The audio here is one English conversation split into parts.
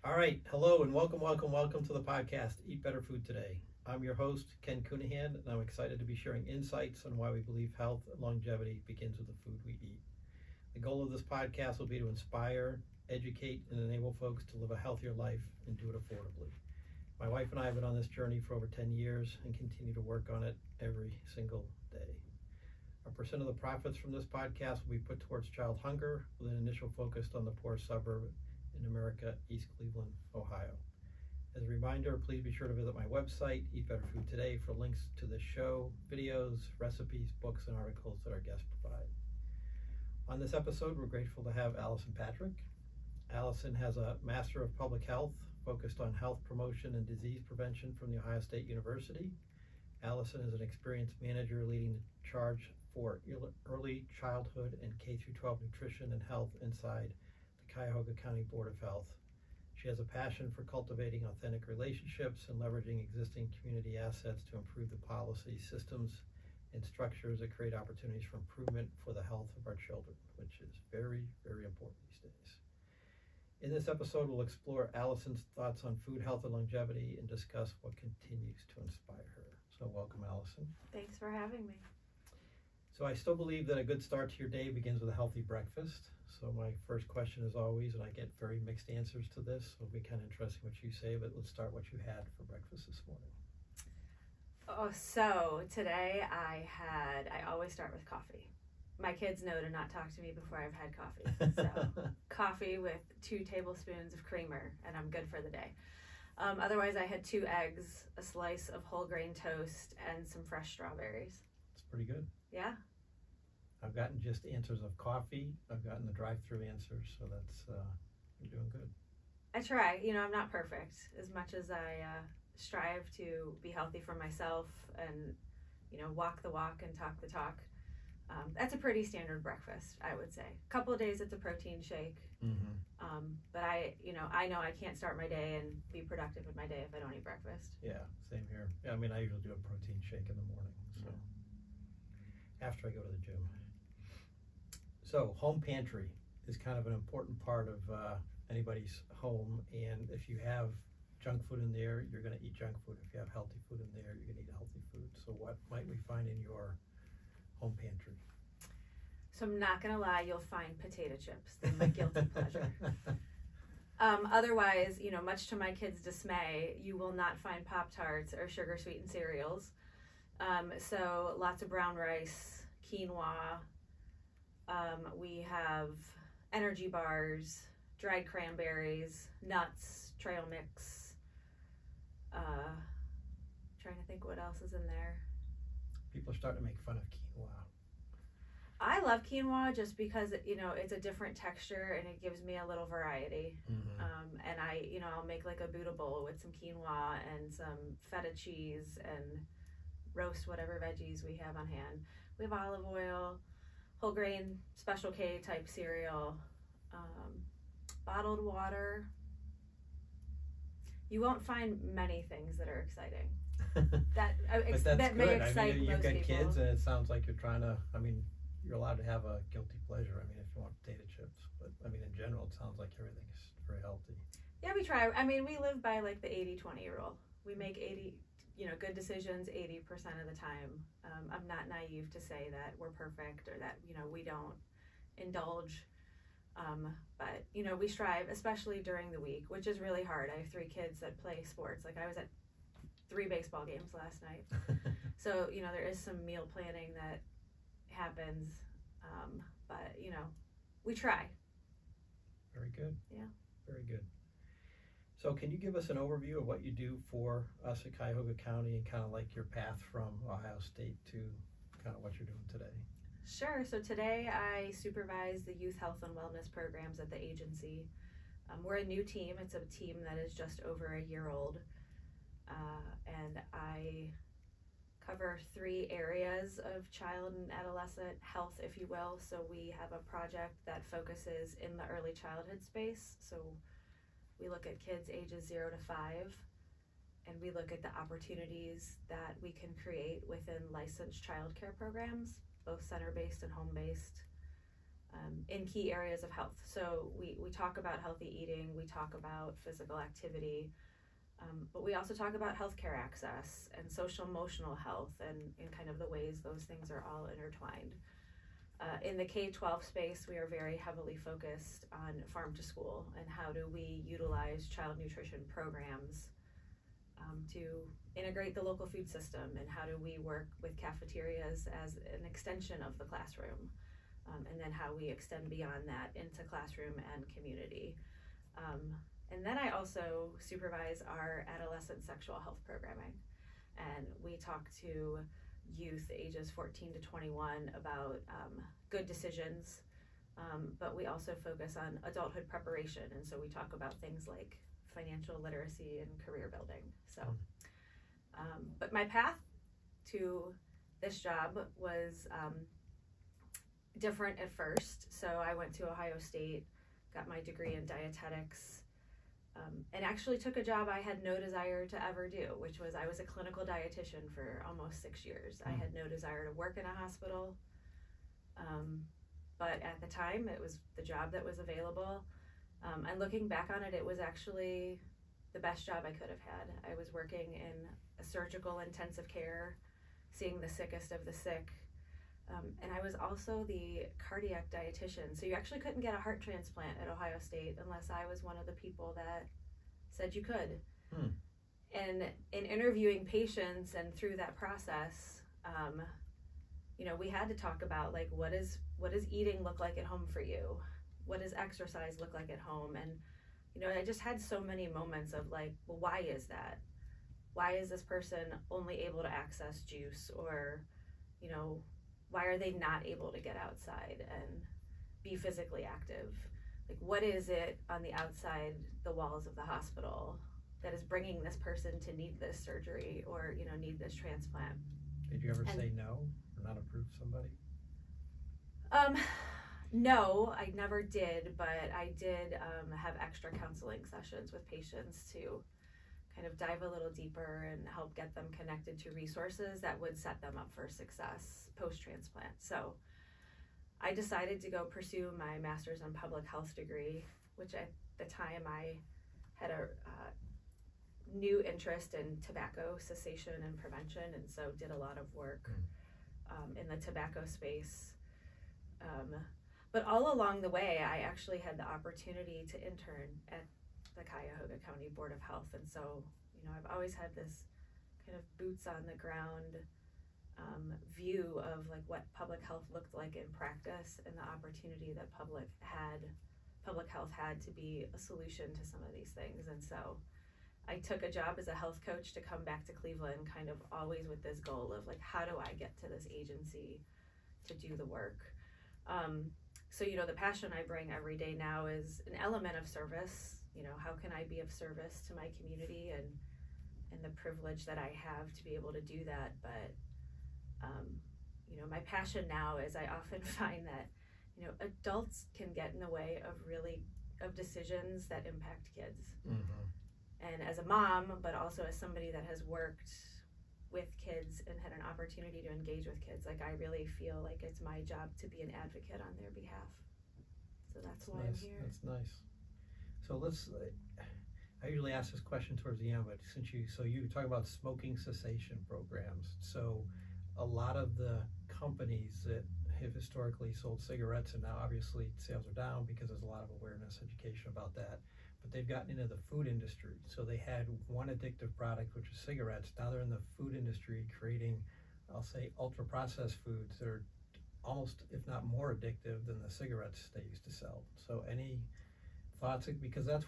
All right, hello and welcome to the podcast, Eat Better Food Today. I'm your host, Ken Coonahan, and I'm excited to be sharing insights on why we believe health and longevity begins with the food we eat. The goal of this podcast will be to inspire, educate, and enable folks to live a healthier life and do it affordably. My wife and I have been on this journey for over 10 years and continue to work on it every single day. A percent of the profits from this podcast will be put towards child hunger, with an initial focus on the poorest suburb in America, East Cleveland, Ohio. As a reminder, please be sure to visit my website, Eat Better Food Today, for links to the show, videos, recipes, books, and articles that our guests provide. On this episode, we're grateful to have Alison Patrick. Alison has a Master of Public Health focused on health promotion and disease prevention from the Ohio State University. Alison is an experienced manager leading the charge for early childhood and K-12 nutrition and health inside Cuyahoga County Board of Health. She has a passion for cultivating authentic relationships and leveraging existing community assets to improve the policy, systems, and structures that create opportunities for improvement for the health of our children, which is very, very important these days. In this episode, we'll explore Alison's thoughts on food, health, and longevity and discuss what continues to inspire her. So welcome, Alison. Thanks for having me. So I still believe that a good start to your day begins with a healthy breakfast. So my first question is always, and I get very mixed answers to this, so it'll be kind of interesting what you say, but let's start what you had for breakfast this morning. Oh, so today I always start with coffee. My kids know to not talk to me before I've had coffee. So coffee with 2 tablespoons of creamer, and I'm good for the day. Otherwise, I had 2 eggs, a slice of whole grain toast, and some fresh strawberries. It's pretty good. Yeah. I've gotten just answers of coffee. I've gotten the drive-through answers, so that's, you're doing good. I try. I'm not perfect. As much as I strive to be healthy for myself and, walk the walk and talk the talk, that's a pretty standard breakfast, I would say. A couple of days it's a protein shake. Mm-hmm. But I know I can't start my day and be productive in my day if I don't eat breakfast. Yeah, same here. Yeah, I mean, I usually do a protein shake in the morning, so after I go to the gym. So home pantry is kind of an important part of anybody's home, and if you have junk food in there, you're going to eat junk food. If you have healthy food in there, you're going to eat healthy food. So what might we find in your home pantry? So I'm not going to lie, you'll find potato chips. They're my guilty pleasure. Otherwise, much to my kids' dismay, you will not find Pop-Tarts or sugar-sweetened cereals. So lots of brown rice, quinoa. We have energy bars, dried cranberries, nuts, trail mix. Trying to think what else is in there. People are starting to make fun of quinoa. I love quinoa just because it's a different texture and it gives me a little variety. Mm-hmm. And I'll make like a Buddha bowl with some quinoa and some feta cheese and roast whatever veggies we have on hand. We have olive oil, whole grain Special K type cereal, bottled water. You won't find many things that are exciting. that may excite you've most got people. kids, and it sounds like you're trying to. You're allowed to have a guilty pleasure. If you want potato chips, but in general, it sounds like everything's very healthy. Yeah, we try. We live by like the 80-20 rule. We make 80, good decisions 80% of the time. I'm not naive to say that we're perfect or that we don't indulge. But we strive, especially during the week, which is really hard. I have 3 kids that play sports. Like I was at 3 baseball games last night. So, there is some meal planning that happens. But, we try. Very good. Yeah. Very good. So can you give us an overview of what you do for us at Cuyahoga County and kind of like your path from Ohio State to kind of what you're doing today? Sure. So today I supervise the youth health and wellness programs at the agency. We're a new team. It's a team that is just over a year old. And I cover 3 areas of child and adolescent health, if you will. So we have a project that focuses in the early childhood space. So we look at kids ages 0 to 5, and we look at the opportunities that we can create within licensed childcare programs, both center-based and home-based. in key areas of health. So we talk about healthy eating, we talk about physical activity, but we also talk about healthcare access and social emotional health and kind of the ways those things are all intertwined. In the K-12 space, we are very heavily focused on farm to school and how do we utilize child nutrition programs to integrate the local food system, and how do we work with cafeterias as an extension of the classroom, and then how we extend beyond that into classroom and community. And then I also supervise our adolescent sexual health programming, and we talk to youth ages 14 to 21 about good decisions, but we also focus on adulthood preparation, and so we talk about things like financial literacy and career building. So, but my path to this job was different at first. So I went to Ohio State, got my degree in dietetics, and actually took a job I had no desire to ever do, which was I was a clinical dietitian for almost 6 years. I had no desire to work in a hospital, but at the time it was the job that was available. And looking back on it, it was actually the best job I could have had. I was working in a surgical intensive care, seeing the sickest of the sick. And I was also the cardiac dietitian. So you actually couldn't get a heart transplant at Ohio State unless I was one of the people that said you could. And in interviewing patients and through that process, we had to talk about like, what does eating look like at home for you? What does exercise look like at home? And, I just had so many moments of like, well, why is that? Why is this person only able to access juice? Or, why are they not able to get outside and be physically active? Like, what is it on the outside, the walls of the hospital, that is bringing this person to need this surgery or, need this transplant? Did you ever say no or not approve somebody? No, I never did, but I did have extra counseling sessions with patients to kind of dive a little deeper and help get them connected to resources that would set them up for success post-transplant. So I decided to go pursue my master's in public health degree, which at the time I had a new interest in tobacco cessation and prevention, and so did a lot of work in the tobacco space. But all along the way, I actually had the opportunity to intern at the Cuyahoga County Board of Health. And so, I've always had this kind of boots on the ground view of like what public health looked like in practice, and the opportunity that public health had to be a solution to some of these things. And so I took a job as a health coach to come back to Cleveland, kind of always with this goal of like, how do I get to this agency to do the work? So, the passion I bring every day now is an element of service. How can I be of service to my community, and the privilege that I have to be able to do that. But, my passion now is I often find that, adults can get in the way of decisions that impact kids. And as a mom, but also as somebody that has worked with kids and had an opportunity to engage with kids, like I really feel like it's my job to be an advocate on their behalf. So that's why I'm here. That's nice. So I usually ask this question towards the end, but since you talk about smoking cessation programs. So a lot of the companies that have historically sold cigarettes, and now obviously sales are down because there's a lot of awareness, education about that, but they've gotten into the food industry. So they had one addictive product, which was cigarettes. Now they're in the food industry creating, I'll say, ultra processed foods that are almost, if not more addictive than the cigarettes they used to sell. So any thoughts? Because that's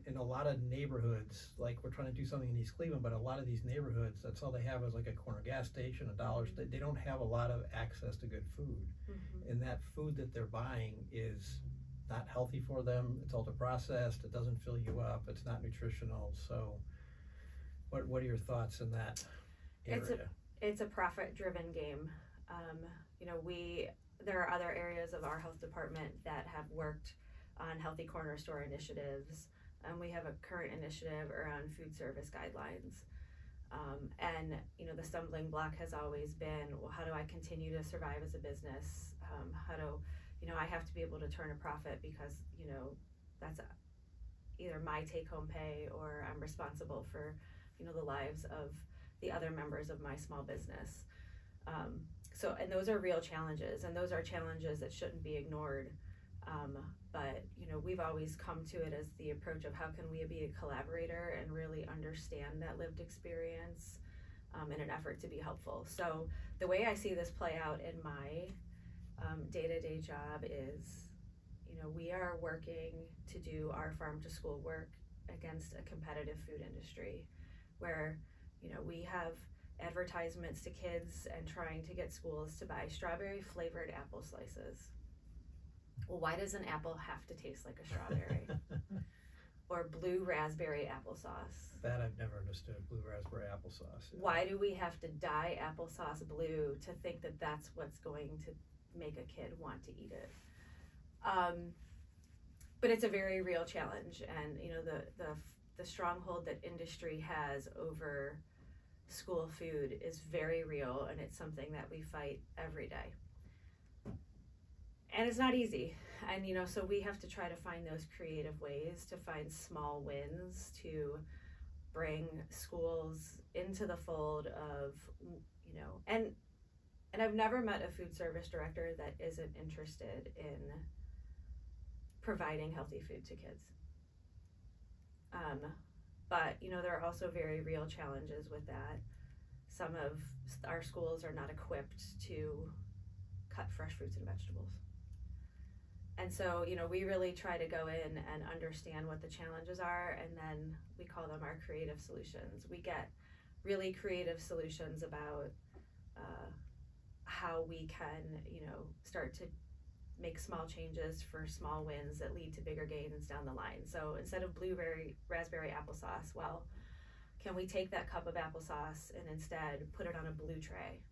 in a lot of neighborhoods, like we're trying to do something in East Cleveland, but a lot of these neighborhoods, that's all they have is like a corner gas station, a dollar. They don't have a lot of access to good food. And that food that they're buying is not healthy for them. It's ultra processed. It doesn't fill you up. It's not nutritional. So what are your thoughts in that area? It's a profit-driven game. There are other areas of our health department that have worked on healthy corner store initiatives. We have a current initiative around food service guidelines. And the stumbling block has always been, well, how do I continue to survive as a business? How do I have to be able to turn a profit because, that's either my take-home pay or I'm responsible for, the lives of the other members of my small business. And those are real challenges, and those are challenges that shouldn't be ignored. But, we've always come to it as the approach of how can we be a collaborator and really understand that lived experience in an effort to be helpful. So the way I see this play out in my day-to-day job is, we are working to do our farm to school work against a competitive food industry where, we have advertisements to kids and trying to get schools to buy strawberry flavored apple slices. Well, why does an apple have to taste like a strawberry? Or blue raspberry applesauce. That I've never understood, blue raspberry applesauce. Yeah. Why do we have to dye applesauce blue to think that that's what's going to make a kid want to eat it? But it's a very real challenge, and the stronghold that industry has over school food is very real, and it's something that we fight every day. And it's not easy, and so we have to try to find those creative ways to find small wins to bring schools into the fold of, and I've never met a food service director that isn't interested in providing healthy food to kids. But, there are also very real challenges with that. Some of our schools are not equipped to cut fresh fruits and vegetables. And so, we really try to go in and understand what the challenges are, and then we call them our creative solutions. We get really creative solutions about how we can, start to make small changes for small wins that lead to bigger gains down the line. So instead of blueberry raspberry applesauce, well, can we take that cup of applesauce and instead put it on a blue tray?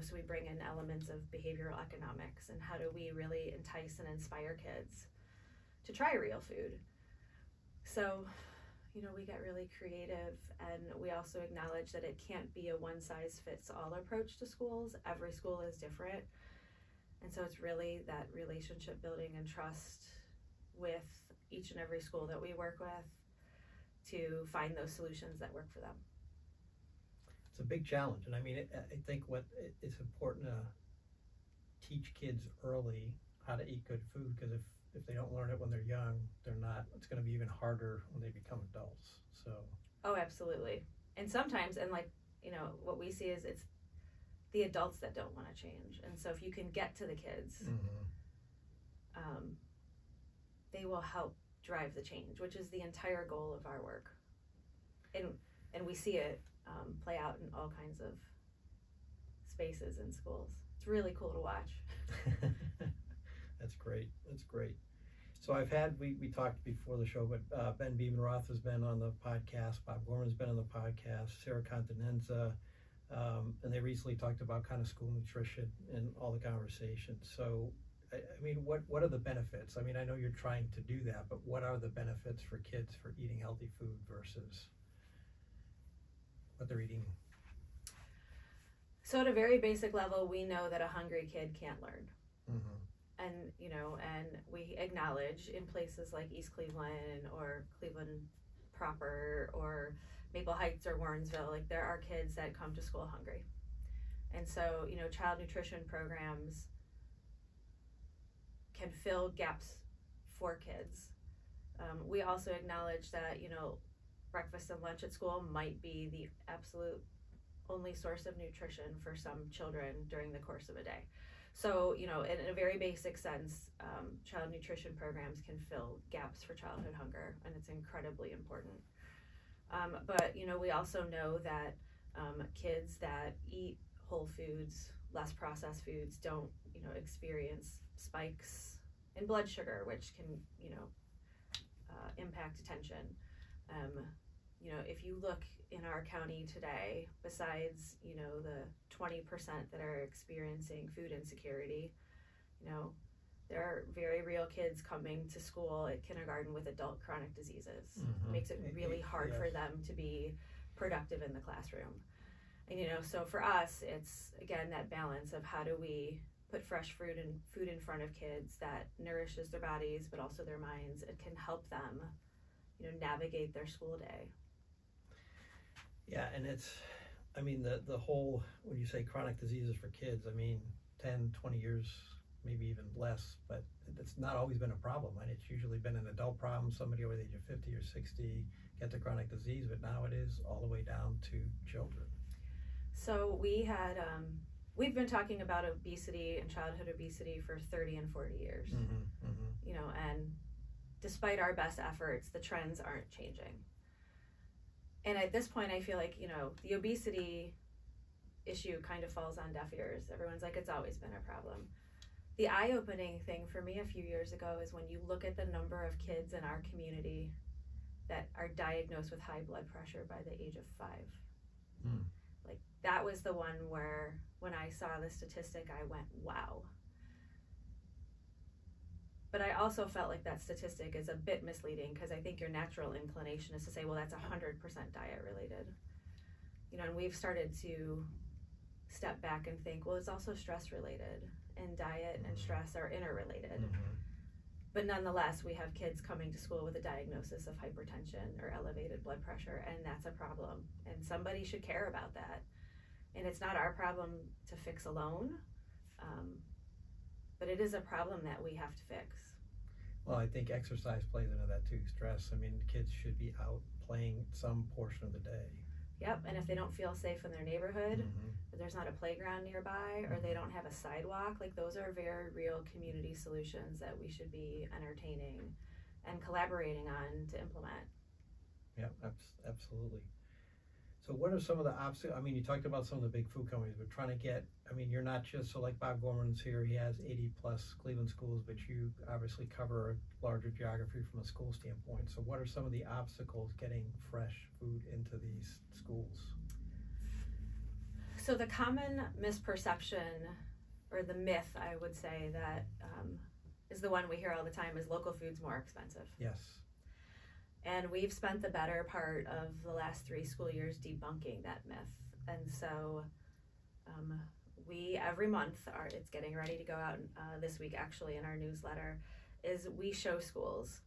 So we bring in elements of behavioral economics, and how do we really entice and inspire kids to try real food? So, we get really creative, and we also acknowledge that it can't be a one-size-fits-all approach to schools. Every school is different. And so it's really that relationship building and trust with each and every school that we work with to find those solutions that work for them. It's a big challenge, and I think it's important to teach kids early how to eat good food, because if they don't learn it when they're young, it's going to be even harder when they become adults. So. Oh, absolutely. And sometimes, what we see is it's the adults that don't want to change. And so if you can get to the kids, they will help drive the change, which is the entire goal of our work. And we see it play out in all kinds of spaces in schools. It's really cool to watch. That's great. So we talked before the show, but Ben Biebenroth has been on the podcast, Bob Gorman's been on the podcast, Sarah Continenza, and they recently talked about kind of school nutrition and all the conversations. So, what are the benefits? I know you're trying to do that, but what are the benefits for kids for eating healthy food versus what they're eating? So at a very basic level, we know that a hungry kid can't learn. Mm-hmm. And we acknowledge in places like East Cleveland or Cleveland proper or Maple Heights or Warrensville, there are kids that come to school hungry. And so, child nutrition programs can fill gaps for kids. We also acknowledge that, breakfast and lunch at school might be the absolute only source of nutrition for some children during the course of a day. So, in a very basic sense, child nutrition programs can fill gaps for childhood hunger, and it's incredibly important. But, we also know that kids that eat whole foods, less processed foods, don't, experience spikes in blood sugar, which can, impact attention. If you look in our county today, besides, the 20% that are experiencing food insecurity, there are very real kids coming to school at kindergarten with adult chronic diseases. Mm-hmm. It makes it really hard for them to be productive in the classroom. And, so for us, it's, again, that balance of how do we put fresh food in front of kids that nourishes their bodies but also their minds and can help them, navigate their school day. Yeah, and it's, I mean, the whole, when you say chronic diseases for kids, I mean, 10, 20 years, maybe even less, but it's not always been a problem. And it's usually been an adult problem, somebody over the age of 50 or 60 gets a chronic disease, but now it is all the way down to children. So we've been talking about obesity and childhood obesity for 30 and 40 years, and despite our best efforts, the trends aren't changing. And at this point, I feel like, the obesity issue kind of falls on deaf ears. Everyone's like, it's always been a problem. The eye-opening thing for me a few years ago is when you look at the number of kids in our community that are diagnosed with high blood pressure by the age of 5. Like, that was the one where, when I saw the statistic, I went, wow. But I also felt like that statistic is a bit misleading, because I think your natural inclination is to say, well, that's 100% diet related. And we've started to step back and think, well, it's also stress related, and diet and stress are interrelated. But nonetheless, we have kids coming to school with a diagnosis of hypertension or elevated blood pressure, and that's a problem. And somebody should care about that. And it's not our problem to fix alone, but it is a problem that we have to fix. Well, I think exercise plays into that too, stress. I mean, kids should be out playing some portion of the day. Yep, and if they don't feel safe in their neighborhood, or there's not a playground nearby, or they don't have a sidewalk, like, those are very real community solutions that we should be entertaining and collaborating on to implement. Yeah, absolutely. So what are some of the obstacles? I mean, you talked about some of the big food companies, but trying to get, I mean, you're not just, so like Bob Gorman's here, he has 80 plus Cleveland schools, but you obviously cover a larger geography from a school standpoint. So what are some of the obstacles getting fresh food into these schools? So the common misperception, or the myth, I would say, that is the one we hear all the time, is local food's more expensive. Yes. And we've spent the better part of the last 3 school years debunking that myth. And so we, every month, it's getting ready to go out this week actually in our newsletter, is we show schools.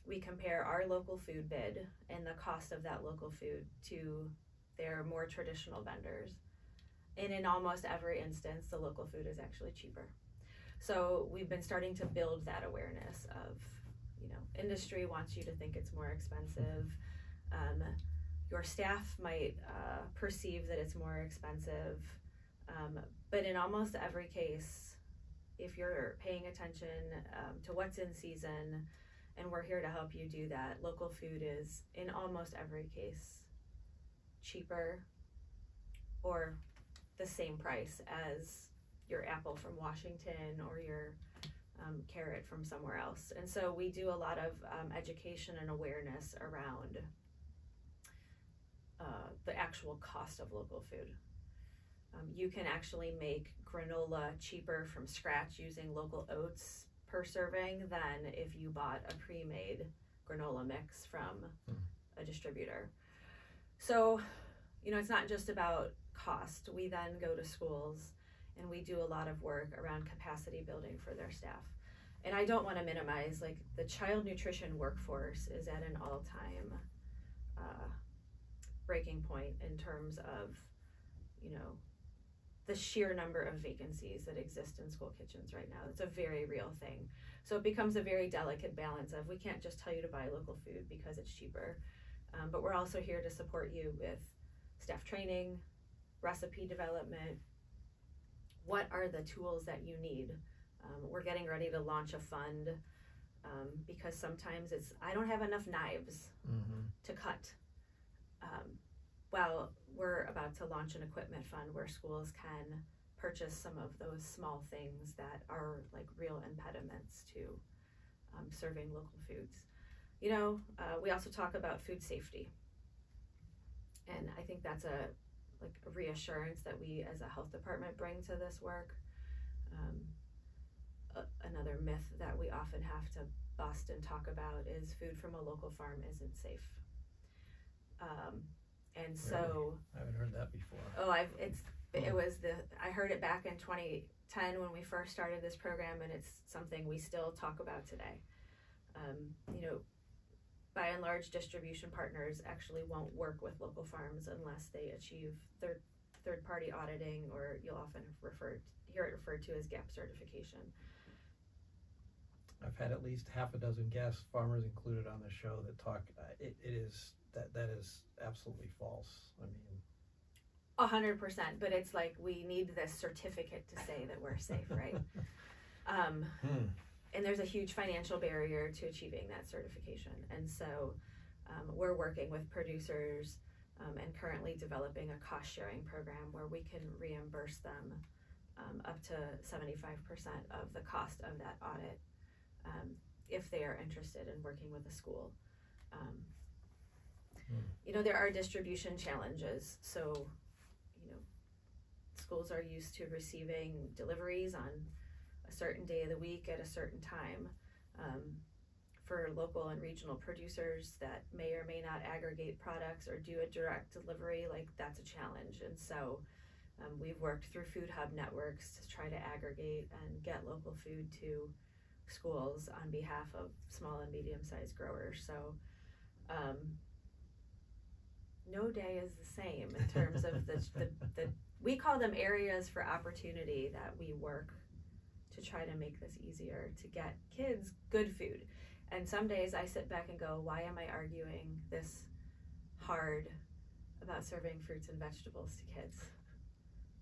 We compare our local food bid and the cost of that local food to their more traditional vendors. And in almost every instance, the local food is actually cheaper. So we've been starting to build that awareness of, industry wants you to think it's more expensive. Your staff might perceive that it's more expensive. But in almost every case, if you're paying attention to what's in season, and we're here to help you do that, local food is, in almost every case, cheaper or the same price as your apple from Washington or your carrot from somewhere else. And so we do a lot of education and awareness around the actual cost of local food. You can actually make granola cheaper from scratch using local oats per serving than if you bought a pre-made granola mix from a distributor. So, it's not just about cost. We then go to schools and we do a lot of work around capacity building for their staff. And I don't want to minimize, like, the child nutrition workforce is at an all-time breaking point in terms of, the sheer number of vacancies that exist in school kitchens right now. It's a very real thing. So it becomes a very delicate balance of, we can't just tell you to buy local food because it's cheaper, but we're also here to support you with staff training, recipe development. What are the tools that you need? We're getting ready to launch a fund because sometimes it's, I don't have enough knives to cut. Well, we're about to launch an equipment fund where schools can purchase some of those small things that are like real impediments to serving local foods. We also talk about food safety. And I think that's a reassurance that we as a health department bring to this work. Another myth that we often have to bust and talk about is food from a local farm isn't safe. And so I haven't heard that before. I heard it back in 10 when we first started this program, and it's something we still talk about today. You know, by and large, distribution partners actually won't work with local farms unless they achieve third-party auditing, or you'll often hear it referred to as GAP certification. I've had at least half a dozen guest farmers included on the show that talk. It is that is absolutely false. I mean, 100%, but it's like we need this certificate to say that we're safe, right? And there's a huge financial barrier to achieving that certification. And so we're working with producers and currently developing a cost sharing program where we can reimburse them up to 75% of the cost of that audit if they are interested in working with a school. You know, there are distribution challenges. So, you know, schools are used to receiving deliveries on a certain day of the week at a certain time. For local and regional producers that may or may not aggregate products or do a direct delivery, like that's a challenge. And so we've worked through food hub networks to try to aggregate and get local food to schools on behalf of small and medium-sized growers. So no day is the same in terms of the we call them areas for opportunity that we work to try to make this easier to get kids good food. And some days I sit back and go, why am I arguing this hard about serving fruits and vegetables to kids?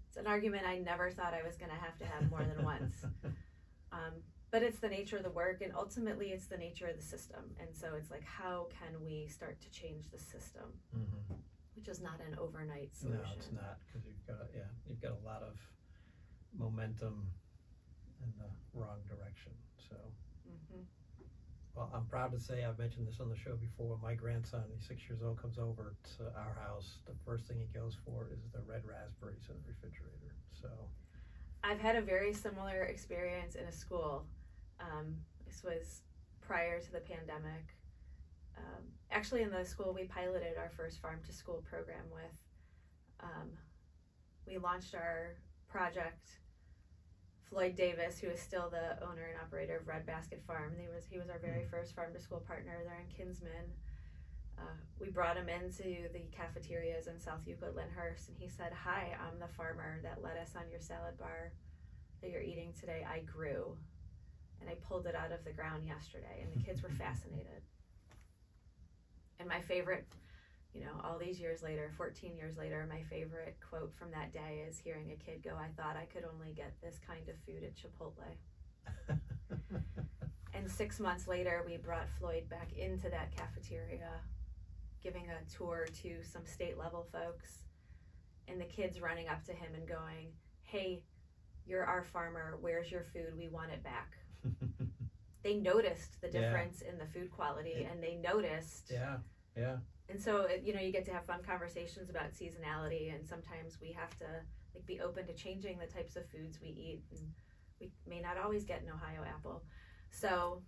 It's an argument I never thought I was going to have more than once. But it's the nature of the work, and ultimately it's the nature of the system. And so it's like, how can we start to change the system? Which is not an overnight solution. No, it's not, because you've got a lot of momentum in the wrong direction. So, well, I'm proud to say, I've mentioned this on the show before, my grandson, he's 6 years old, comes over to our house. The first thing he goes for is the red raspberries in the refrigerator. So I've had a very similar experience in a school. This was prior to the pandemic. Actually, in the school we piloted our first farm to school program with, we launched our project. Floyd Davis, who is still the owner and operator of Red Basket Farm, he was our very first farm to school partner there in Kinsman. We brought him into the cafeterias in South Euclid Lyndhurst, and he said, "Hi, I'm the farmer that lettuce on your salad bar that you're eating today, I grew, and I pulled it out of the ground yesterday." And the kids were fascinated. And my favorite, you know, all these years later, 14 years later, my favorite quote from that day is hearing a kid go, "I thought I could only get this kind of food at Chipotle." And 6 months later, we brought Floyd back into that cafeteria, giving a tour to some state level folks, and the kids running up to him and going, "Hey, you're our farmer, where's your food? We want it back." They noticed the difference in the food quality, and they noticed. Yeah. And so, you know, you get to have fun conversations about seasonality, and sometimes we have to be open to changing the types of foods we eat, and we may not always get an Ohio apple. So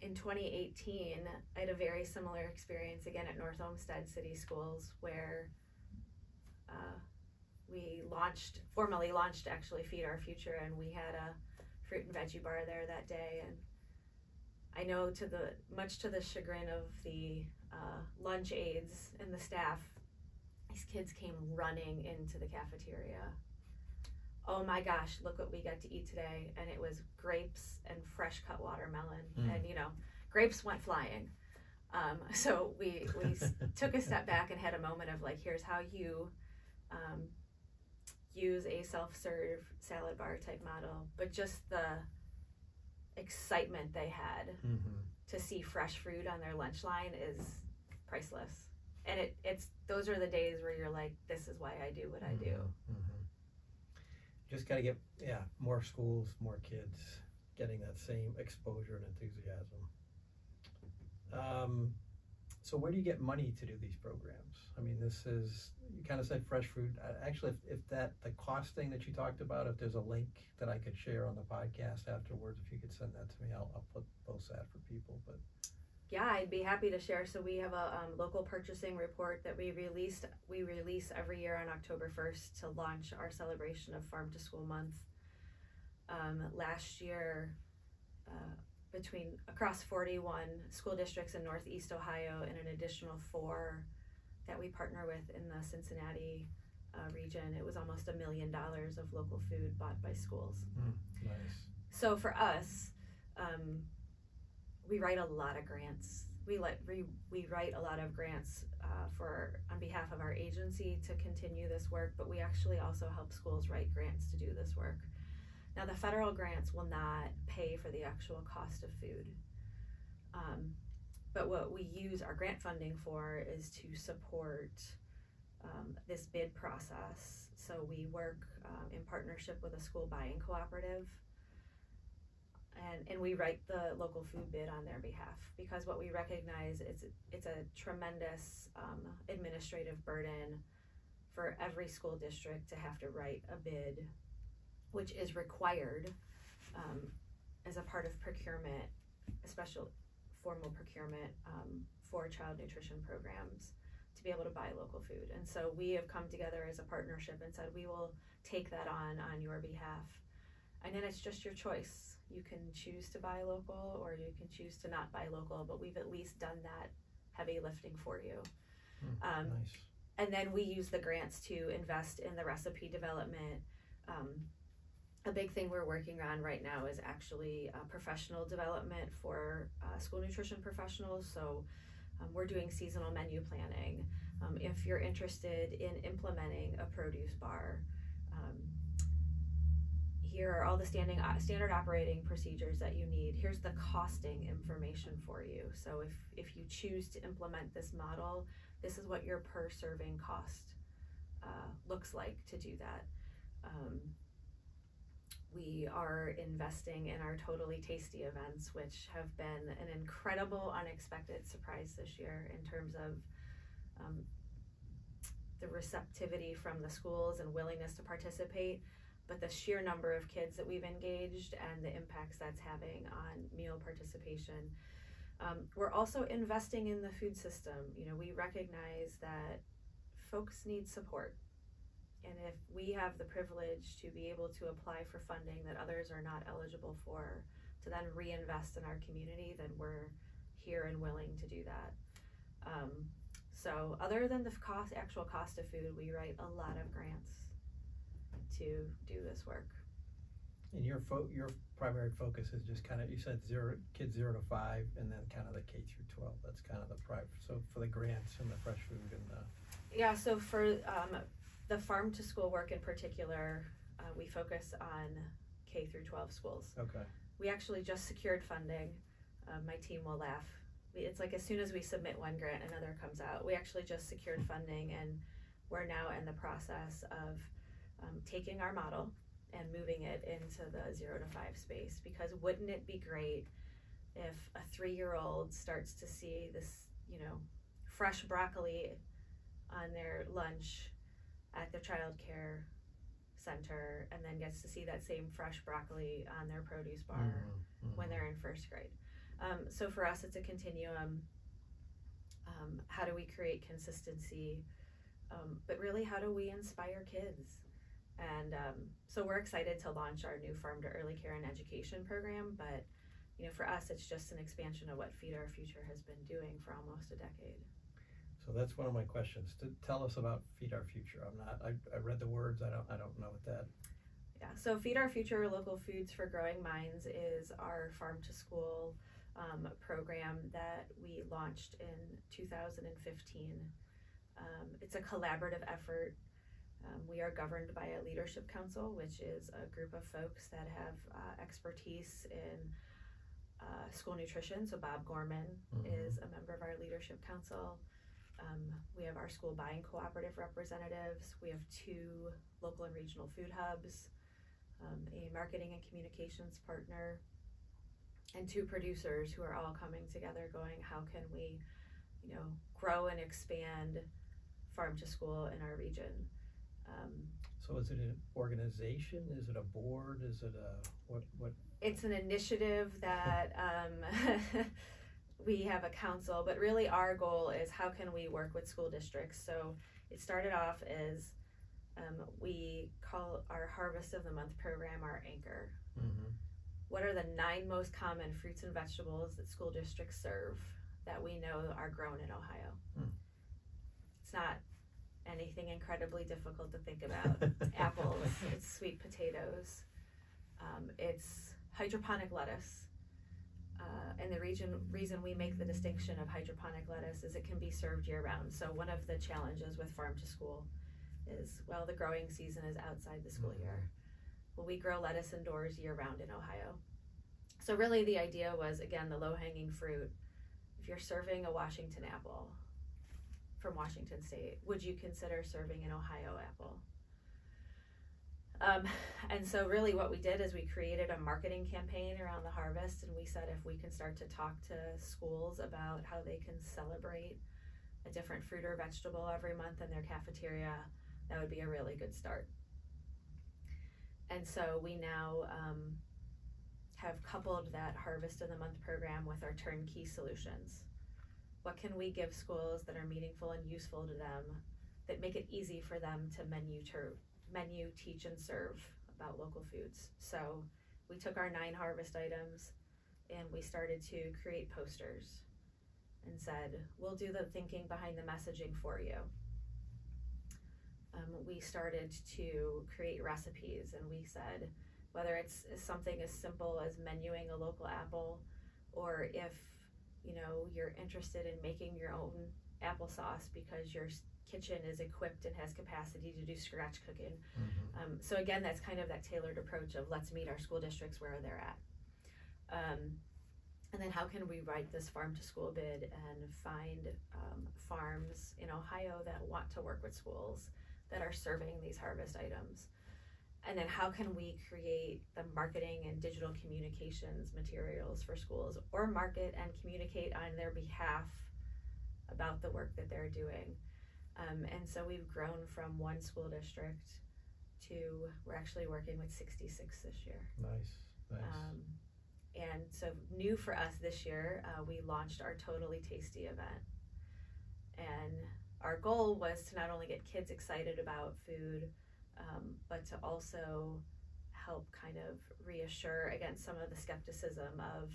in 2018, I had a very similar experience again at North Olmsted City Schools, where we formally launched actually Feed Our Future, and we had a fruit and veggie bar there that day. And I know much to the chagrin of the lunch aides and the staff, these kids came running into the cafeteria. "Oh my gosh, look what we get to eat today." And it was grapes and fresh cut watermelon. And, you know, grapes went flying. So we took a step back and had a moment of like, here's how you use a self-serve salad bar type model. But just the excitement they had to see fresh fruit on their lunch line is priceless. And those are the days where you're like, this is why I do what I do. Just got to get more schools, more kids getting that same exposure and enthusiasm. So where do you get money to do these programs? I mean, you kind of said fresh fruit. Actually, if the costing that you talked about, if there's a link that I could share on the podcast afterwards, if you could send that to me, I'll post that for people. But yeah, I'd be happy to share. So we have a local purchasing report that we release every year on October 1st to launch our celebration of Farm to School Month. Last year, across 41 school districts in Northeast Ohio and an additional 4 that we partner with in the Cincinnati region, it was almost $1 million of local food bought by schools. Nice. So for us, we write a lot of grants. We write a lot of grants on behalf of our agency to continue this work, but we actually also help schools write grants to do this work. Now, the federal grants will not pay for the actual cost of food, but what we use our grant funding for is to support this bid process. So we work in partnership with a school buying cooperative, and we write the local food bid on their behalf, because what we recognize is it's a tremendous administrative burden for every school district to have to write a bid, which is required as a part of procurement, especially formal procurement for child nutrition programs, to be able to buy local food. And so we have come together as a partnership and said, we will take that on your behalf. And then it's just your choice. You can choose to buy local, or you can choose to not buy local, but we've at least done that heavy lifting for you. Nice. And then we use the grants to invest in the recipe development. A big thing we're working on right now is actually professional development for school nutrition professionals. So we're doing seasonal menu planning. If you're interested in implementing a produce bar, here are all the standard operating procedures that you need. Here's the costing information for you. So if you choose to implement this model, this is what your per serving cost looks like to do that. We are investing in our Totally Tasty events, which have been an incredible, unexpected surprise this year in terms of the receptivity from the schools and willingness to participate, but the sheer number of kids that we've engaged and the impacts that's having on meal participation. We're also investing in the food system. You know, we recognize that folks need support. And if we have the privilege to be able to apply for funding that others are not eligible for, to then reinvest in our community, then we're here and willing to do that. So other than the actual cost of food, we write a lot of grants to do this work. And your primary focus is just kind of, you said kids 0 to 5, and then kind of the K through 12. That's kind of the so for the grants and the fresh food and the. Yeah, so for the farm to school work in particular, we focus on K through 12 schools. Okay. We actually just secured funding. My team will laugh. It's like as soon as we submit one grant, another comes out. We actually just secured funding, and we're now in the process of taking our model and moving it into the 0 to 5 space, because wouldn't it be great if a 3-year-old starts to see this, fresh broccoli on their lunch at the child care center, and then gets to see that same fresh broccoli on their produce bar when they're in first grade. So for us, it's a continuum. How do we create consistency? But really, how do we inspire kids? And so we're excited to launch our new Farm to Early Care and Education program, but for us, it's just an expansion of what Feed Our Future has been doing for almost a decade. So that's one of my questions. Tell us about Feed Our Future. I read the words. I don't know what that. Yeah. So Feed Our Future Local Foods for Growing Minds is our farm to school program that we launched in 2015. It's a collaborative effort. We are governed by a leadership council, which is a group of folks that have expertise in school nutrition. So Bob Gorman is a member of our leadership council. We have our school buying cooperative representatives. We have 2 local and regional food hubs, a marketing and communications partner, and 2 producers who are all coming together going, how can we, grow and expand farm to school in our region? So is it an organization? Is it a board? Is it a what? It's an initiative that we have a council, but really our goal is how can we work with school districts. So it started off as we call our Harvest of the Month program our anchor. Mm-hmm. What are the 9 most common fruits and vegetables that school districts serve that we know are grown in Ohio? It's not anything incredibly difficult to think about. Apples, it's sweet potatoes, it's hydroponic lettuce. And the reason we make the distinction of hydroponic lettuce is it can be served year-round. So one of the challenges with farm to school is, well, the growing season is outside the school year. Well, we grow lettuce indoors year-round in Ohio. So really the idea was, again, the low-hanging fruit. If you're serving a Washington apple from Washington State, would you consider serving an Ohio apple? And so really what we did is we created a marketing campaign around the harvest, and we said if we can start to talk to schools about how they can celebrate a different fruit or vegetable every month in their cafeteria, that would be a really good start. And so we now have coupled that Harvest of the Month program with our turnkey solutions. What can we give schools that are meaningful and useful to them that make it easy for them to menu, teach, and serve about local foods? So we took our 9 harvest items and we started to create posters and said, we'll do the thinking behind the messaging for you. We started to create recipes, and we said, whether it's something as simple as menuing a local apple, or if you're interested in making your own applesauce because your kitchen is equipped and has capacity to do scratch cooking. Mm-hmm. So again, that's kind of that tailored approach of let's meet our school districts where they're at. And then how can we write this farm to school bid and find farms in Ohio that want to work with schools that are serving these harvest items? And then how can we create the marketing and digital communications materials for schools, or market and communicate on their behalf about the work that they're doing? And so we've grown from 1 school district to, we're actually working with 66 this year. Nice. And so new for us this year, we launched our Totally Tasty event. And our goal was to not only get kids excited about food, but to also help kind of reassure against some of the skepticism of,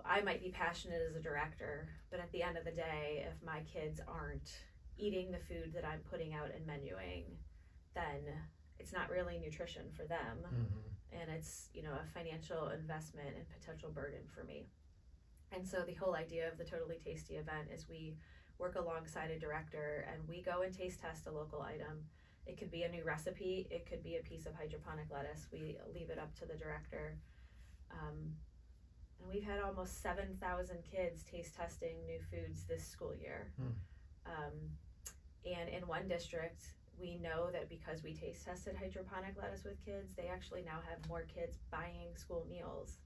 I might be passionate as a director, but at the end of the day, if my kids aren't eating the food that I'm putting out and menuing, then it's not really nutrition for them. Mm-hmm. And it's, a financial investment and potential burden for me. And so the whole idea of the Totally Tasty event is we work alongside a director and we go and taste test a local item. It could be a new recipe, it could be a piece of hydroponic lettuce. We leave it up to the director. And we've had almost 7,000 kids taste testing new foods this school year. And in one district, we know that because we taste tested hydroponic lettuce with kids, they actually now have more kids buying school meals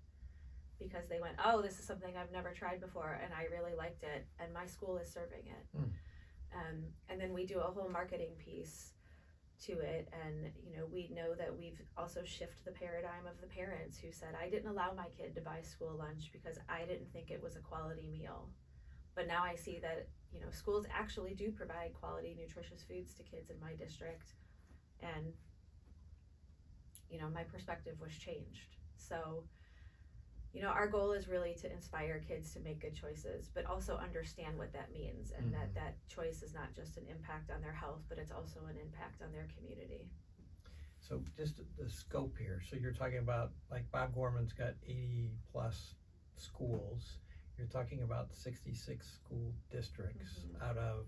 because they went, oh, this is something I've never tried before and I really liked it and my school is serving it. And then we do a whole marketing piece to it, and we know that we've also shifted the paradigm of the parents who said, I didn't allow my kid to buy school lunch because I didn't think it was a quality meal. But now I see that schools actually do provide quality, nutritious foods to kids in my district, and my perspective was changed. So our goal is really to inspire kids to make good choices, but also understand what that means, and mm-hmm. that choice is not just an impact on their health, but it's also an impact on their community. So just the scope here. So you're talking about, like, Bob Gorman's got 80 plus schools. You're talking about 66 school districts mm-hmm. out of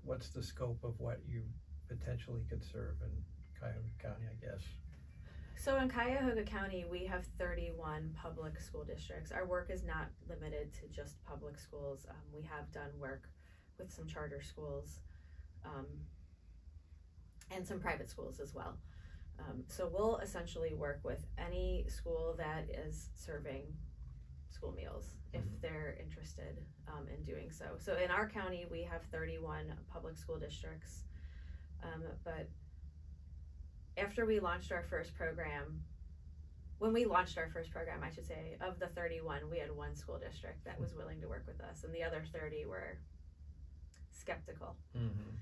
what's the scope of what you potentially could serve in Cuyahoga County, I guess? So in Cuyahoga County, we have 31 public school districts. Our work is not limited to just public schools. We have done work with some charter schools and some private schools as well. So we'll essentially work with any school that is serving school meals if they're interested in doing so. So in our county, we have 31 public school districts, but after we launched our first program, when we launched our first program, I should say, of the 31, we had 1 school district that was willing to work with us, and the other 30 were skeptical. Mm-hmm.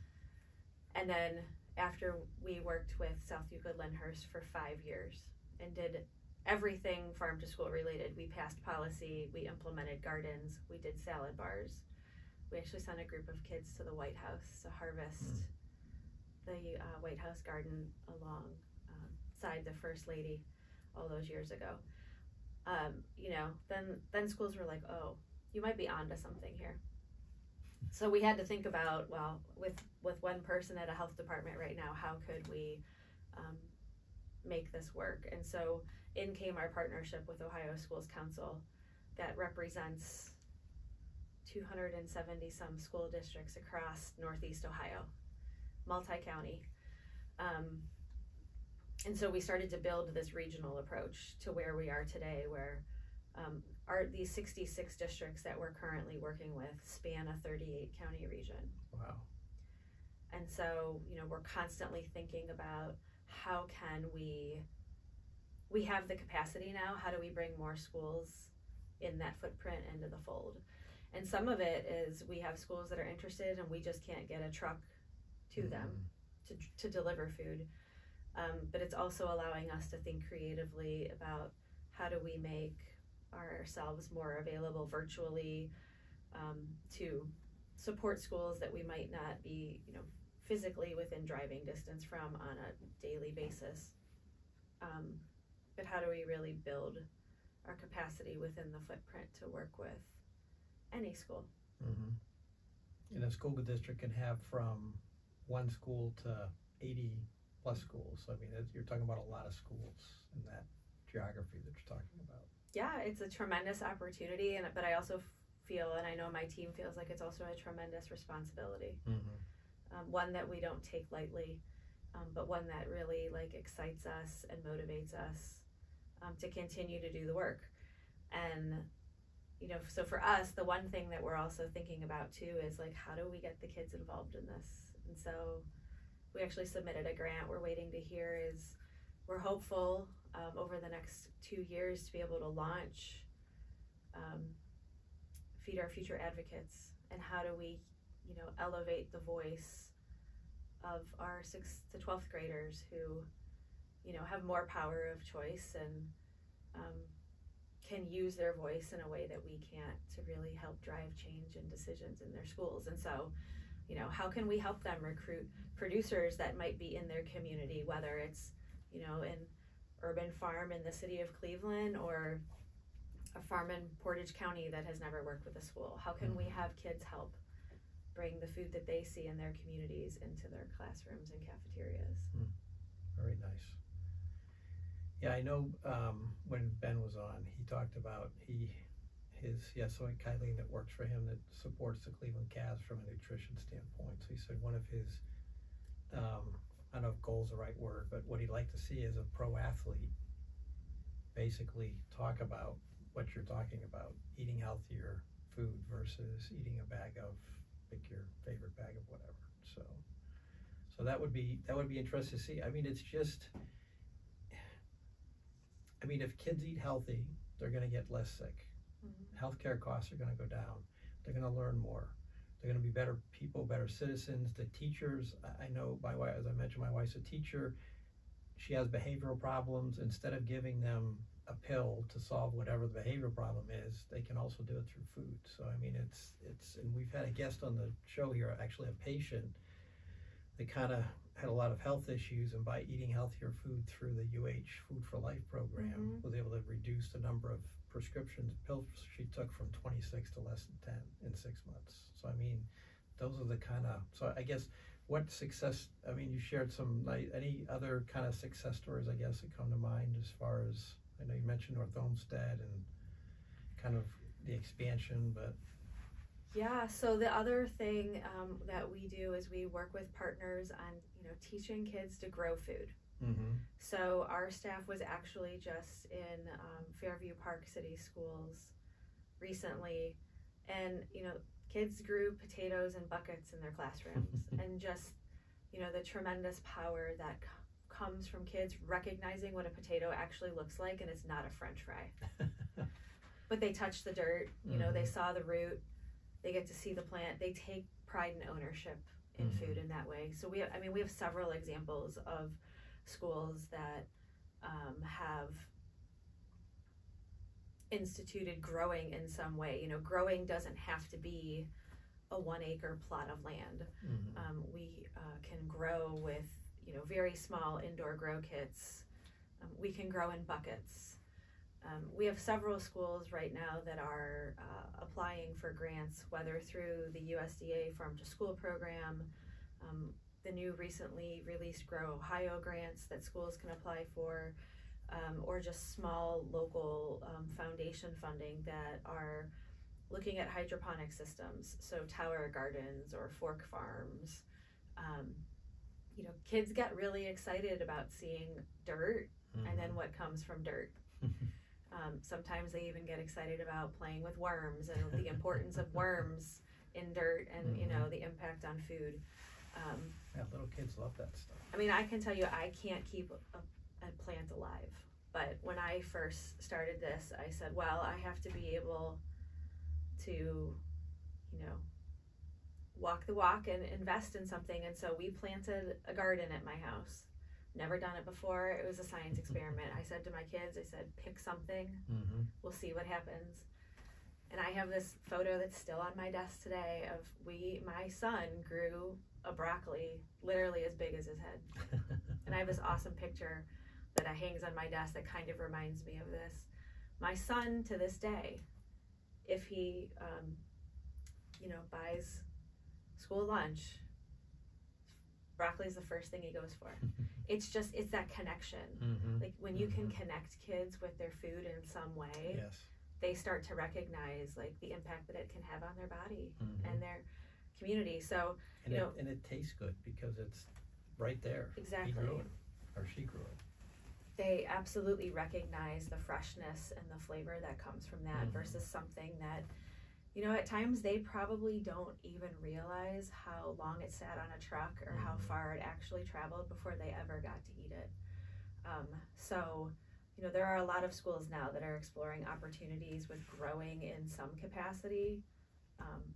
And then after we worked with South Euclid-Lyndhurst for 5 years and did everything farm to school related. We passed policy, we implemented gardens, we did salad bars. We actually sent a group of kids to the White House to harvest the White House garden alongside the First Lady all those years ago. Then schools were like, oh, you might be onto something here. So we had to think about, well, with one person at a health department right now, how could we make this work? And so in came our partnership with Ohio Schools Council that represents 270 some school districts across Northeast Ohio, multi-county. And so we started to build this regional approach to where we are today, where these 66 districts that we're currently working with span a 38 county region. Wow. And so, we're constantly thinking about how can we have the capacity now, how do we bring more schools in that footprint into the fold? And some of it is we have schools that are interested and we just can't get a truck to them to deliver food. But it's also allowing us to think creatively about how do we make ourselves more available virtually to support schools that we might not be, physically within driving distance from on a daily basis. But how do we really build our capacity within the footprint to work with any school? And a school district can have from one school to 80 plus schools. I mean, you're talking about a lot of schools in that geography that you're talking about. Yeah, it's a tremendous opportunity, but I also feel, and I know my team feels like it's also a tremendous responsibility. One that we don't take lightly, but one that really excites us and motivates us to continue to do the work. And so for us, the one thing that we're also thinking about too is how do we get the kids involved in this? And so we actually submitted a grant. We're waiting to hear. We're hopeful over the next 2 years to be able to launch Feed Our Future Advocates, and how do we elevate the voice of our 6th to 12th graders who have more power of choice and can use their voice in a way that we can't, to really help drive change and decisions in their schools. And so how can we help them recruit producers that might be in their community, whether it's an urban farm in the city of Cleveland or a farm in Portage County that has never worked with a school? How can we have kids help bring the food that they see in their communities into their classrooms and cafeterias? Very nice. Yeah, I know when Ben was on, he talked about so Kylie that works for him that supports the Cleveland Cavs from a nutrition standpoint. So he said one of his, I don't know if goal's the right word, but what he'd like to see is a pro athlete basically talk about what you're talking about, eating healthier food versus eating a bag of, pick your favorite bag of whatever. So that would be interesting to see. I mean, it's just, if kids eat healthy, they're going to get less sick. Healthcare costs are going to go down. They're going to learn more. They're going to be better people, better citizens. The teachers, I know my wife, as I mentioned, my wife's a teacher. She has behavioral problems. Instead of giving them a pill to solve whatever the behavioral problem is, they can also do it through food. So I mean, it's and we've had a guest on the show here, actually a patient that kind of had a lot of health issues, and by eating healthier food through the Food for Life program, was able to reduce the number of prescriptions pills she took from 26 to less than 10 in 6 months. So I mean, those are the kind of, so I guess what success, you shared any other kind of success stories, I guess, that come to mind as far as, I know you mentioned North Olmsted and kind of the expansion, but. Yeah, so the other thing that we do is we work with partners on, teaching kids to grow food. So our staff was actually just in Fairview Park City Schools recently, and kids grew potatoes in buckets in their classrooms, and just the tremendous power that comes from kids recognizing what a potato actually looks like, and it's not a French fry. But they touch the dirt, they saw the root, they get to see the plant, they take pride and ownership in food in that way. So we have several examples of schools that have instituted growing in some way. You know, growing doesn't have to be a 1 acre plot of land. We can grow with, you know, very small indoor grow kits. We can grow in buckets. We have several schools right now that are applying for grants, whether through the USDA Farm to School program, the new recently released Grow Ohio grants that schools can apply for, or just small local foundation funding that are looking at hydroponic systems, so tower gardens or fork farms. You know, kids get really excited about seeing dirt and then what comes from dirt. Sometimes they even get excited about playing with worms and the importance of worms in dirt and, you know, the impact on food. Yeah, little kids love that stuff. I mean, I can tell you I can't keep a plant alive. But when I first started this, I said, well, I have to be able to, you know, walk the walk and invest in something. And so we planted a garden at my house. Never done it before. It was a science experiment. I said to my kids, I said, pick something. We'll see what happens. And I have this photo that's still on my desk today of my son grew a broccoli literally as big as his head. And I have this awesome picture that hangs on my desk that kind of reminds me of this. My son, to this day, if he, you know, buys school lunch, broccoli is the first thing he goes for. It's that connection. Like when you can connect kids with their food in some way, they start to recognize like the impact that it can have on their body and their community. So, and it tastes good because it's right there. Exactly. He grew it, or she grew it. They absolutely recognize the freshness and the flavor that comes from that versus something that, you know, at times they probably don't even realize how long it sat on a truck or how far it actually traveled before they ever got to eat it. So, you know, there are a lot of schools now that are exploring opportunities with growing in some capacity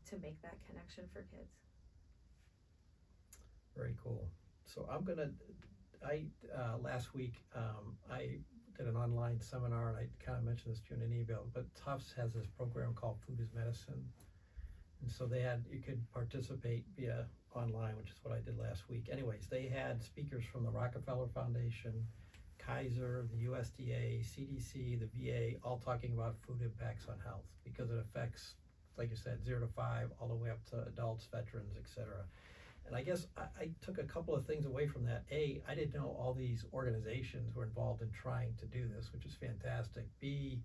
to make that connection for kids. Very cool. So last week I did an online seminar, and I kind of mentioned this to you in an email, but Tufts has this program called Food is Medicine. And so you could participate via online, which is what I did last week. Anyways, they had speakers from the Rockefeller Foundation, Kaiser, the USDA, CDC, the VA, all talking about food impacts on health because it affects, like you said, 0 to 5, all the way up to adults, veterans, etc. And I guess I took a couple of things away from that. A, I didn't know all these organizations were involved in trying to do this, which is fantastic. B,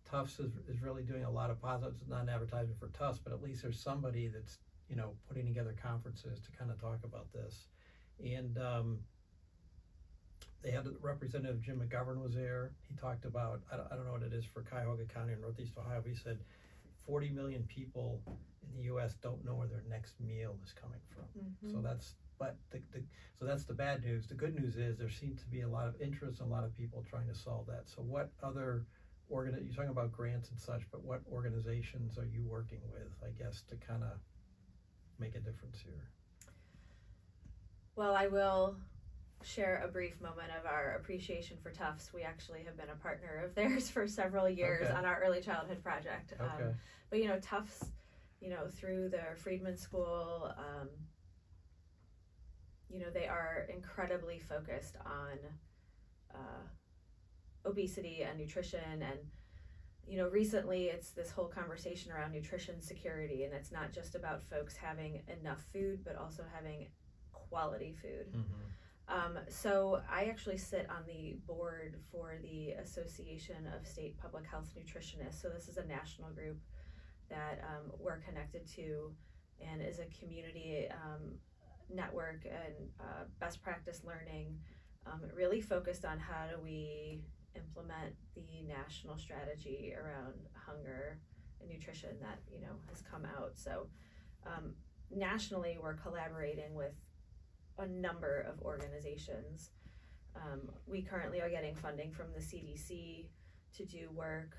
Tufts is really doing a lot of positives, not an advertisement for Tufts, but at least there's somebody that's, you know, putting together conferences to kind of talk about this. And they had Representative Jim McGovern was there. He talked about, I don't know what it is for Cuyahoga County or Northeast Ohio, but he said 40 million people in the U.S. don't know where their next meal is coming from. So that's the bad news. The good news is there seems to be a lot of interest and a lot of people trying to solve that. So what other you're talking about grants and such, but what organizations are you working with, I guess, to kind of make a difference here? Well, I will share a brief moment of our appreciation for Tufts. We actually have been a partner of theirs for several years on our early childhood project. But, you know, Tufts, you know, through their Friedman School, you know, they are incredibly focused on obesity and nutrition. And, you know, recently it's this whole conversation around nutrition security, and it's not just about folks having enough food, but also having quality food. So I actually sit on the board for the Association of State Public Health Nutritionists. So this is a national group that we're connected to and is a community network and best practice learning, really focused on how do we implement the national strategy around hunger and nutrition that, you know, has come out. So nationally, we're collaborating with a number of organizations. We currently are getting funding from the CDC to do work.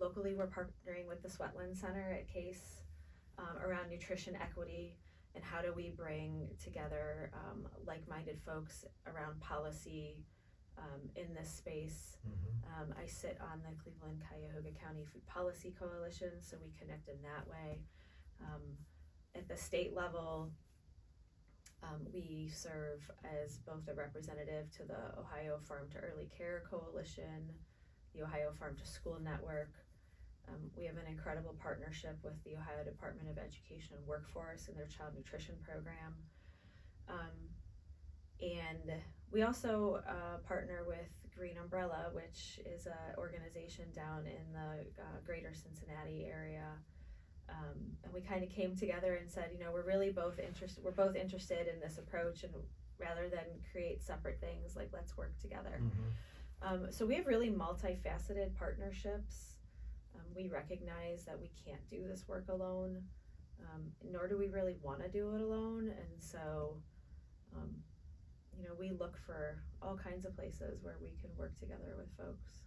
Locally, we're partnering with the Sweatland Center at Case around nutrition equity. and how do we bring together like-minded folks around policy in this space. I sit on the Cleveland-Cuyahoga County Food Policy Coalition, so we connect in that way. At the state level, we serve as both a representative to the Ohio Farm to Early Care Coalition, the Ohio Farm to School Network. We have an incredible partnership with the Ohio Department of Education and Workforce and their child nutrition program. And we also partner with Green Umbrella, which is an organization down in the greater Cincinnati area. And we kind of came together and said, we're really both interested in this approach, and rather than create separate things, like, let's work together. So we have really multifaceted partnerships. We recognize that we can't do this work alone, nor do we really want to do it alone. And so, we look for all kinds of places where we can work together with folks.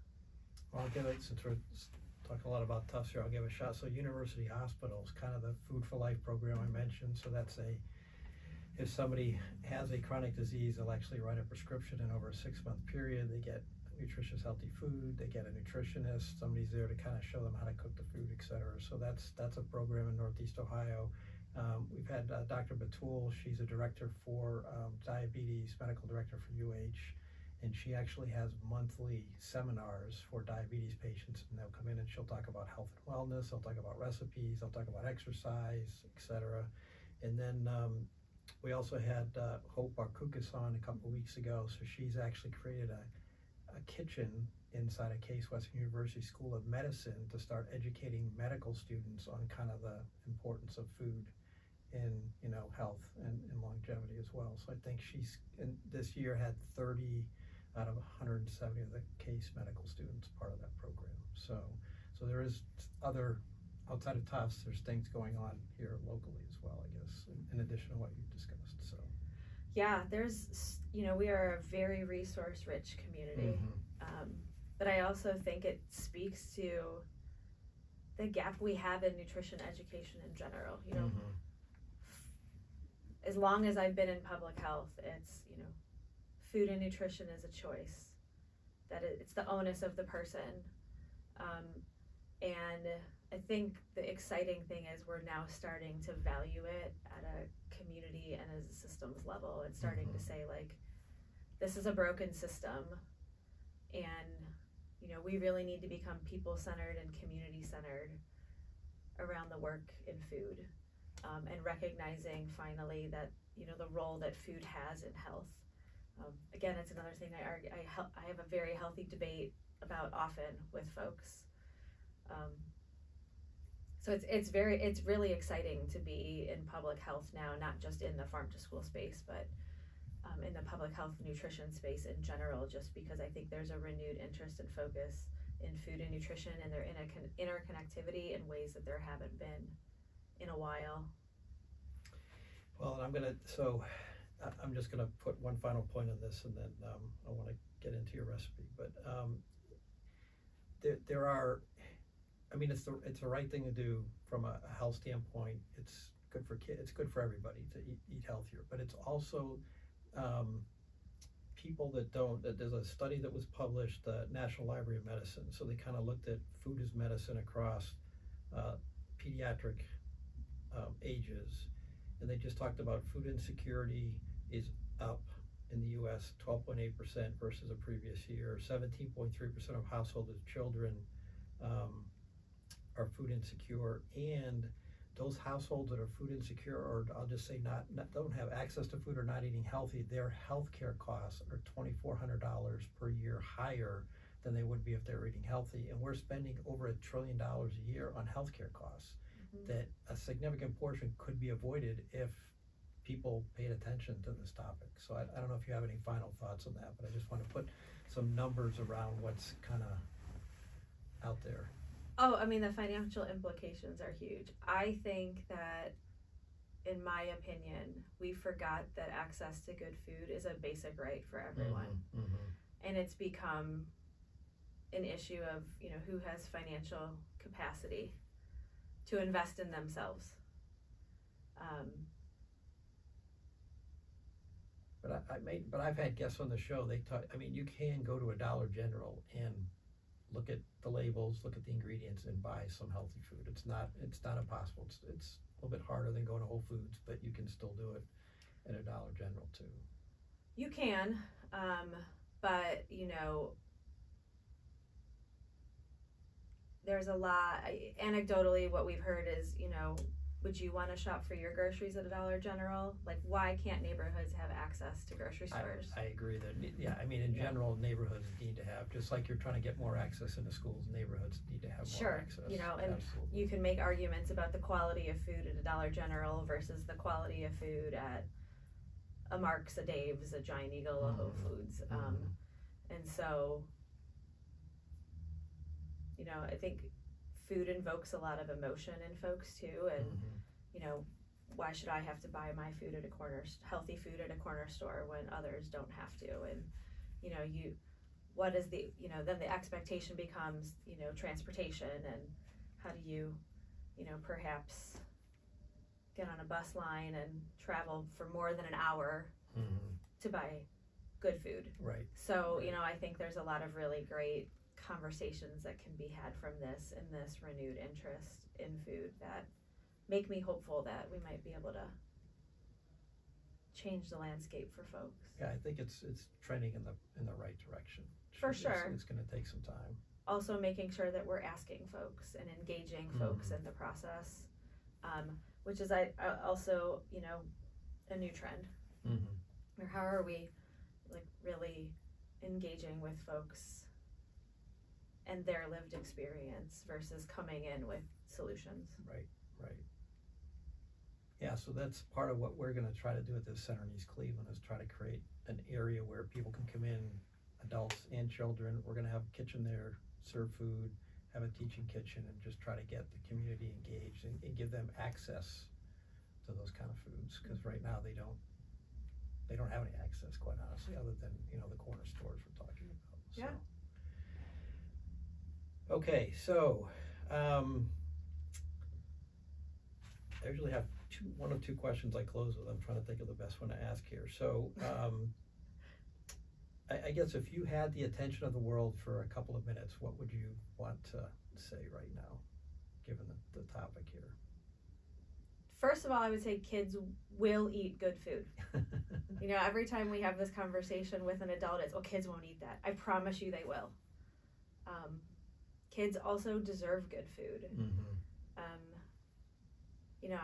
Well, I'll give it, since we're talking a lot about Tufts here, I'll give a shot. So University Hospitals, kind of the Food for Life program I mentioned. So that's if somebody has a chronic disease, they'll actually write a prescription, and over a 6-month period, they get nutritious, healthy food. They get a nutritionist. Somebody's there to kind of show them how to cook the food, etc. So that's a program in Northeast Ohio. We've had Dr. Batul. She's a director for diabetes, medical director for UH, and she actually has monthly seminars for diabetes patients, and they'll come in and she'll talk about health and wellness. They'll talk about recipes. They'll talk about exercise, etc. And then we also had Hope Barkoukas on a couple of weeks ago. So she's actually created a kitchen inside of Case Western University School of Medicine to start educating medical students on kind of the importance of food in health and longevity as well. So I think she's this year had 30 out of 170 of the Case medical students part of that program. So there is other, outside of Tufts, there's things going on here locally as well, I guess, in addition to what you've discussed. So yeah, there's we are a very resource-rich community, but I also think it speaks to the gap we have in nutrition education in general. As long as I've been in public health, it's food and nutrition is a choice, that it's the onus of the person, and I think the exciting thing is we're now starting to value it at a community and as a systems level. It's starting to say, like, this is a broken system, and we really need to become people-centered and community-centered around the work in food, and recognizing finally that the role that food has in health. Again, it's another thing I have a very healthy debate about often with folks. So it's really exciting to be in public health now, not just in the farm to school space, but in the public health nutrition space in general, just because I think there's a renewed interest and focus in food and nutrition and their interconnectivity in ways that there haven't been in a while. Well, I'm just gonna put one final point on this, and then I want to get into your recipe. But there are, it's the right thing to do from a health standpoint. It's good for kids. It's good for everybody to eat healthier. But it's also people that don't. There's a study that was published, the National Library of Medicine. So they kind of looked at food as medicine across pediatric ages, and they just talked about food insecurity is up in the U.S. 12.8% versus a previous year. 17.3% of households with children are food insecure, and those households that are food insecure, or I'll just say don't have access to food or not eating healthy, their healthcare costs are $2,400 per year higher than they would be if they were eating healthy. And we're spending over $1 trillion a year on healthcare costs. That a significant portion could be avoided if people paid attention to this topic. So I don't know if you have any final thoughts on that, but I just want to put some numbers around what's kind of out there. Oh, the financial implications are huge. I think that, in my opinion, we forgot that access to good food is a basic right for everyone. And it's become an issue of, who has financial capacity to invest in themselves. But I've had guests on the show. They talk. I mean, you can go to a Dollar General and look at the labels, look at the ingredients, and buy some healthy food. It's not impossible. It's a little bit harder than going to Whole Foods, but you can still do it at a Dollar General too. You can, but there's a lot. Anecdotally, what we've heard is, would you want to shop for your groceries at a Dollar General? Like, why can't neighborhoods have access to grocery stores? I agree that, in general, neighborhoods need to have, just like you're trying to get more access into schools, neighborhoods need to have more access. And Absolutely. You can make arguments about the quality of food at a Dollar General versus the quality of food at a Mark's, a Dave's, a Giant Eagle, a Whole Foods. And so, I think food invokes a lot of emotion in folks too, and why should I have to buy my food at healthy food at a corner store when others don't have to? And what is then the expectation becomes transportation, and how do you perhaps get on a bus line and travel for more than an hour to buy good food. Right. So I think there's a lot of really great conversations that can be had from this renewed interest in food that make me hopeful that we might be able to change the landscape for folks. Yeah, I think it's trending in the right direction. For sure. It's going to take some time. Also making sure that we're asking folks and engaging folks in the process, which is also a new trend. Or how are we really engaging with folks and their lived experience versus coming in with solutions. Right. Yeah, so that's part of what we're going to try to do at this Center in East Cleveland, is try to create an area where people can come in, adults and children. We're going to have a kitchen there, serve food, have a teaching kitchen, and just try to get the community engaged and give them access to those kind of foods, because right now they don't have any access, quite honestly, other than the corner stores we're talking about. So. Yeah. Okay, so I usually have one of two questions I close with. I'm trying to think of the best one to ask here. So I guess if you had the attention of the world for a couple of minutes, what would you want to say right now, given the topic here? First of all, I would say kids will eat good food. Every time we have this conversation with an adult, it's, kids won't eat that. I promise you they will. Kids also deserve good food.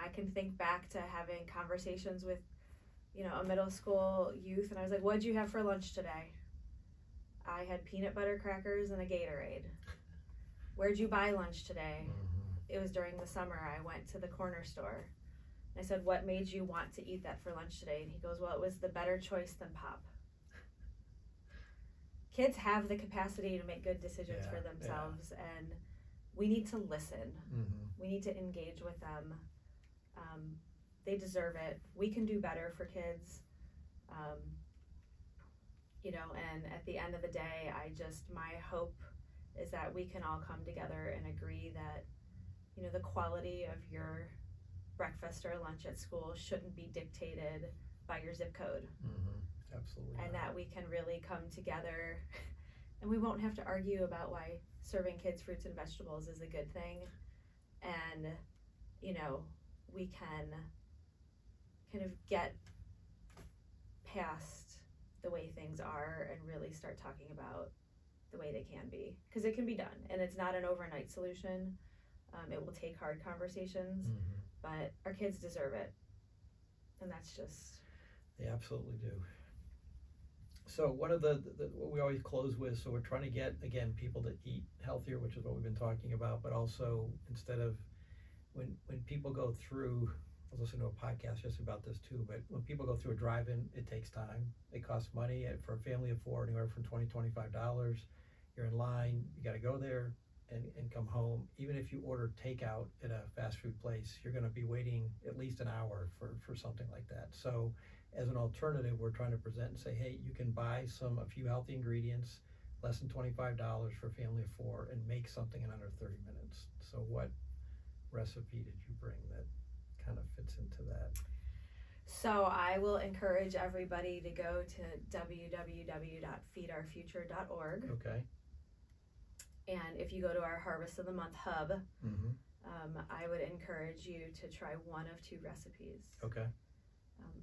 I can think back to having conversations with, a middle school youth, and I was like, what'd you have for lunch today? I had peanut butter crackers and a Gatorade. Where'd you buy lunch today? It was during the summer. I went to the corner store. I said, what made you want to eat that for lunch today? And he goes, well, it was the better choice than pop. Kids have the capacity to make good decisions for themselves, and we need to listen. We need to engage with them. They deserve it. We can do better for kids. And at the end of the day, my hope is that we can all come together and agree that, the quality of your breakfast or lunch at school shouldn't be dictated by your zip code. Absolutely. And that we can really come together, and we won't have to argue about why serving kids fruits and vegetables is a good thing. And, we can kind of get past the way things are and really start talking about the way they can be, because it can be done, and it's not an overnight solution. It will take hard conversations, but our kids deserve it, and that's just... They absolutely do. So one of the what we always close with, so we're trying to get, again, people to eat healthier, which is what we've been talking about, but also instead of when people go through, I was listening to a podcast just about this too, but when people go through a drive-in, it takes time. It costs money. For a family of four, anywhere from $20, $25. You're in line, you got to go there and come home. Even if you order takeout at a fast food place, you're going to be waiting at least an hour for something like that. So as an alternative, we're trying to present and say, hey, you can buy a few healthy ingredients, less than $25 for a family of four, and make something in under 30 minutes. So what recipe did you bring that kind of fits into that? So I will encourage everybody to go to www.feedourfuture.org. Okay. And if you go to our Harvest of the Month hub, Mm-hmm. I would encourage you to try one of 2 recipes. Okay.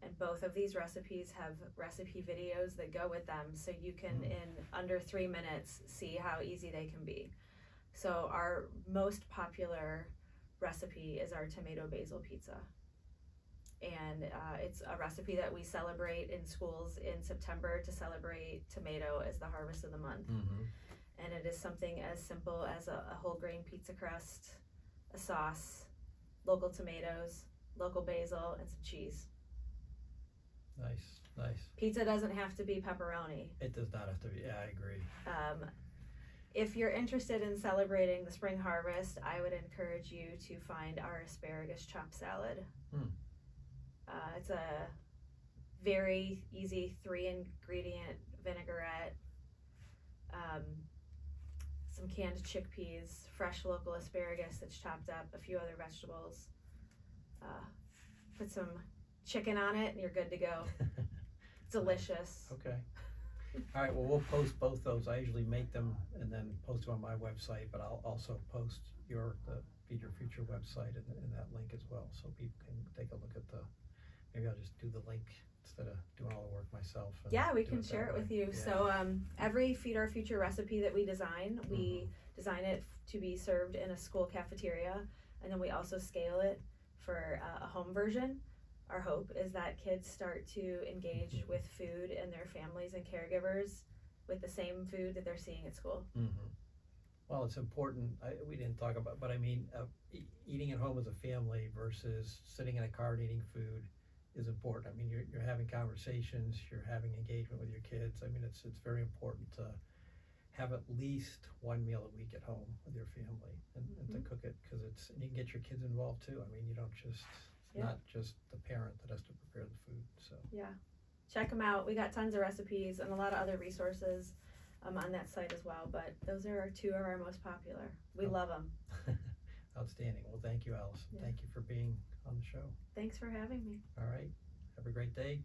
And both of these recipes have recipe videos that go with them, so you can, in under 3 minutes, see how easy they can be. So our most popular recipe is our tomato basil pizza. And it's a recipe that we celebrate in schools in September to celebrate tomato as the harvest of the month. Mm-hmm. And it is something as simple as a whole grain pizza crust, a sauce, local tomatoes, local basil, and some cheese. Nice, nice. Pizza doesn't have to be pepperoni. It does not have to be. Yeah, I agree. If you're interested in celebrating the spring harvest, I would encourage you to find our asparagus chopped salad. It's a very easy 3-ingredient vinaigrette, some canned chickpeas, fresh local asparagus that's chopped up, a few other vegetables. Put some chicken on it and you're good to go. Delicious. Okay. All right, well, we'll post both those. I usually make them and then post them on my website, but I'll also post the Feed Your Future website in that link as well, so people can take a look at maybe I'll just do the link instead of doing all the work myself. Yeah, we can share it with you. Yeah. So every Feed Our Future recipe that we design, we design it to be served in a school cafeteria, and then we also scale it for a home version. Our hope is that kids start to engage with food and their families and caregivers with the same food that they're seeing at school. Well, it's important. We didn't talk about, but I mean, eating at home as a family versus sitting in a car and eating food is important. I mean, you're having conversations, you're having engagement with your kids. I mean, it's very important to have at least one meal a week at home with your family and to cook it, because and you can get your kids involved too. I mean, you don't just. Not just the parent that has to prepare the food. So yeah, check them out. We got tons of recipes and a lot of other resources on that site as well, but those are 2 of our most popular. We love them. Outstanding. Well, thank you, Alison. Thank you for being on the show. Thanks for having me. All right, have a great day.